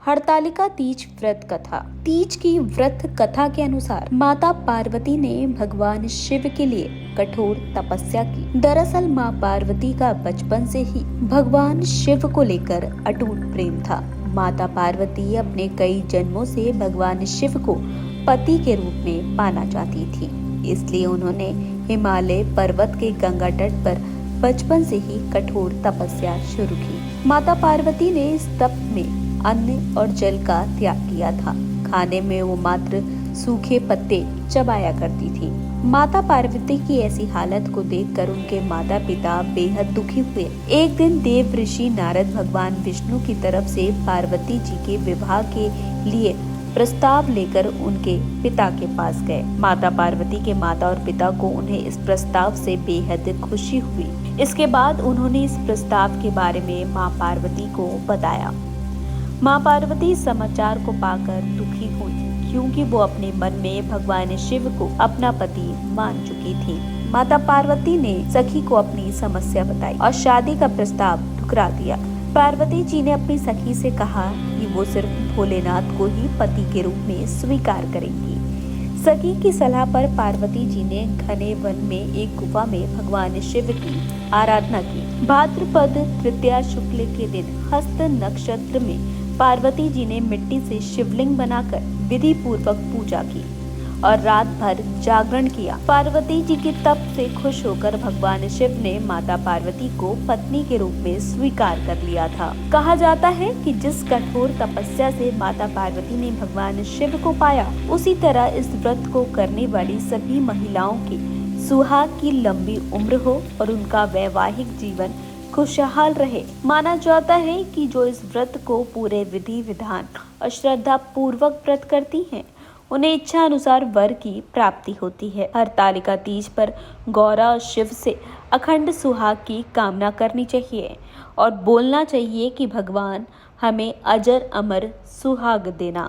हरतालिका तीज व्रत कथा। तीज की व्रत कथा के अनुसार माता पार्वती ने भगवान शिव के लिए कठोर तपस्या की। दरअसल माँ पार्वती का बचपन से ही भगवान शिव को लेकर अटूट प्रेम था। माता पार्वती अपने कई जन्मों से भगवान शिव को पति के रूप में पाना चाहती थी, इसलिए उन्होंने हिमालय पर्वत के गंगा तट पर बचपन से ही कठोर तपस्या शुरू की। माता पार्वती ने इस तप में अन्न और जल का त्याग किया था। खाने में वो मात्र सूखे पत्ते चबाया करती थी। माता पार्वती की ऐसी हालत को देखकर उनके माता पिता बेहद दुखी हुए। एक दिन देव ऋषि नारद भगवान विष्णु की तरफ से पार्वती जी के विवाह के लिए प्रस्ताव लेकर उनके पिता के पास गए। माता पार्वती के माता और पिता को उन्हें इस प्रस्ताव से बेहद खुशी हुई। इसके बाद उन्होंने इस प्रस्ताव के बारे में माँ पार्वती को बताया। माँ पार्वती समाचार को पाकर दुखी हुई, क्योंकि वो अपने मन में भगवान शिव को अपना पति मान चुकी थी। माता पार्वती ने सखी को अपनी समस्या बताई और शादी का प्रस्ताव ठुकरा दिया। पार्वती जी ने अपनी सखी से कहा कि वो सिर्फ भोलेनाथ को ही पति के रूप में स्वीकार करेंगी। सखी की सलाह पर पार्वती जी ने घने वन में एक गुफा में भगवान शिव की आराधना की। भाद्रपद तृतीया शुक्ल के दिन हस्त नक्षत्र में पार्वती जी ने मिट्टी से शिवलिंग बनाकर विधि पूर्वक पूजा की और रात भर जागरण किया। पार्वती जी के तप से खुश होकर भगवान शिव ने माता पार्वती को पत्नी के रूप में स्वीकार कर लिया था। कहा जाता है कि जिस कठोर तपस्या से माता पार्वती ने भगवान शिव को पाया, उसी तरह इस व्रत को करने वाली सभी महिलाओं की सुहाग की लंबी उम्र हो और उनका वैवाहिक जीवन खुशहाल रहे। माना जाता है कि जो इस व्रत को पूरे विधि विधान और श्रद्धा पूर्वक व्रत करती हैं, उन्हें इच्छा अनुसार वर की प्राप्ति होती है। हरतालिका तीज पर गौरा और शिव से अखंड सुहाग की कामना करनी चाहिए और बोलना चाहिए कि भगवान हमें अजर अमर सुहाग देना।